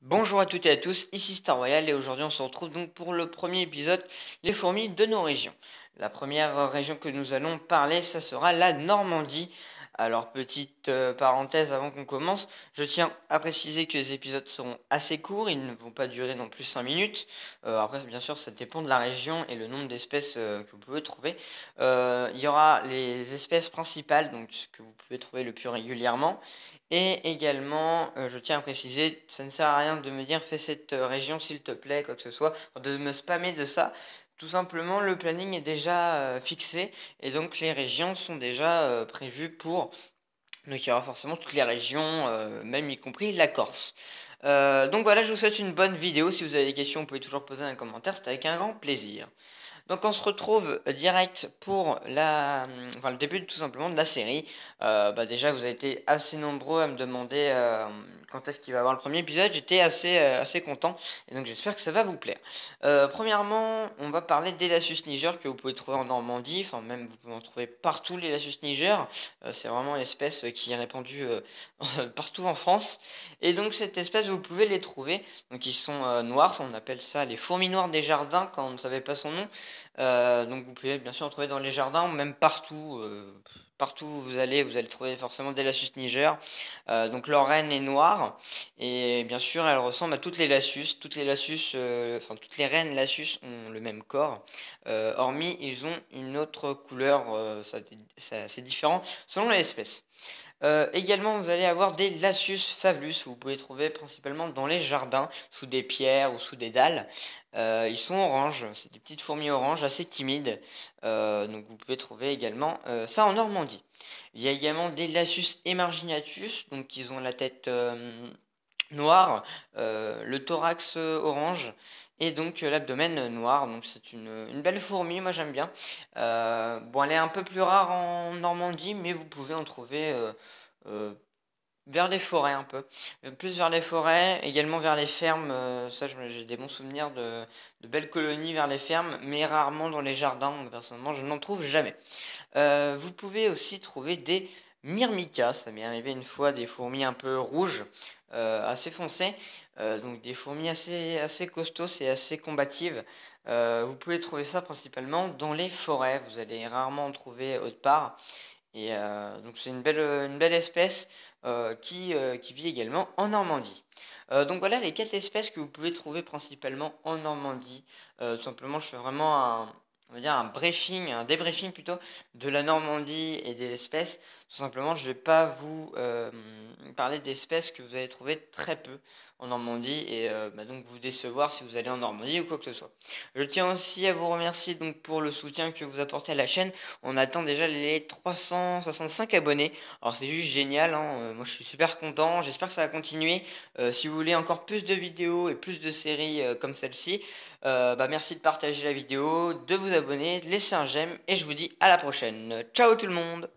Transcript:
Bonjour à toutes et à tous, ici Star Royal et aujourd'hui on se retrouve donc pour le premier épisode, les fourmis de nos régions. La première région que nous allons parler, ça sera la Normandie. Alors petite parenthèse avant qu'on commence, je tiens à préciser que les épisodes seront assez courts, ils ne vont pas durer non plus 5 minutes. Après bien sûr ça dépend de la région et le nombre d'espèces que vous pouvez trouver. Il y aura les espèces principales, donc ce que vous pouvez trouver le plus régulièrement. Et également, je tiens à préciser, ça ne sert à rien de me dire: «Fais cette, région s'il te plaît», quoi que ce soit, de me spammer de ça. Tout simplement, le planning est déjà, fixé et donc les régions sont déjà, prévues pour. Donc il y aura forcément toutes les régions, même y compris la Corse. Donc voilà, je vous souhaite une bonne vidéo. Si vous avez des questions, vous pouvez toujours poser un commentaire, c'est avec un grand plaisir. Donc on se retrouve direct pour enfin, le début tout simplement de la série. Déjà vous avez été assez nombreux à me demander quand est-ce qu'il va y avoir le premier épisode. J'étais assez content et donc j'espère que ça va vous plaire. Premièrement, on va parler des Lassus niger que vous pouvez trouver en Normandie, enfin même vous pouvez en trouver partout les Lassus niger. C'est vraiment l'espèce qui est répandue partout en France. Et donc cette espèce vous pouvez les trouver. Donc ils sont noirs, on appelle ça les fourmis noires des jardins quand on ne savait pas son nom. Donc vous pouvez bien sûr en trouver dans les jardins, même partout, partout où vous allez trouver forcément des Lassus niger. Donc leur reine est noire et bien sûr elle ressemble à toutes les Lassus. Enfin toutes les reines Lassus ont le même corps, hormis ils ont une autre couleur, c'est différent selon l'espèce. Également, vous allez avoir des Lassus favelus, vous pouvez trouver principalement dans les jardins, sous des pierres ou sous des dalles. Ils sont oranges, c'est des petites fourmis oranges assez timides. Donc vous pouvez trouver également ça en Normandie. Il y a également des Lassus emarginatus, donc ils ont la tête noir, le thorax orange et donc l'abdomen noir. Donc c'est une belle fourmi, moi j'aime bien. Bon, elle est un peu plus rare en Normandie, mais vous pouvez en trouver euh, vers les forêts un peu. Plus vers les forêts, également vers les fermes. Ça, j'ai des bons souvenirs de belles colonies vers les fermes, mais rarement dans les jardins. Moi, personnellement, je n'en trouve jamais. Vous pouvez aussi trouver des myrmicas, ça m'est arrivé une fois, des fourmis un peu rouges, assez foncées, donc des fourmis assez costauds et assez combatives. Vous pouvez trouver ça principalement dans les forêts, vous allez rarement en trouver autre part. Et donc c'est une belle espèce qui vit également en Normandie. Donc voilà les quatre espèces que vous pouvez trouver principalement en Normandie. Tout simplement, je fais vraiment on va dire un débriefing plutôt de la Normandie et des espèces. Tout simplement, je ne vais pas vous parler d'espèces que vous allez trouver très peu en Normandie et donc vous décevoir si vous allez en Normandie ou quoi que ce soit. Je tiens aussi à vous remercier donc pour le soutien que vous apportez à la chaîne. On attend déjà les 365 abonnés. Alors c'est juste génial, hein. Moi je suis super content. J'espère que ça va continuer. Si vous voulez encore plus de vidéos et plus de séries comme celle-ci, merci de partager la vidéo, de vous abonner, de laisser un j'aime et je vous dis à la prochaine. Ciao tout le monde!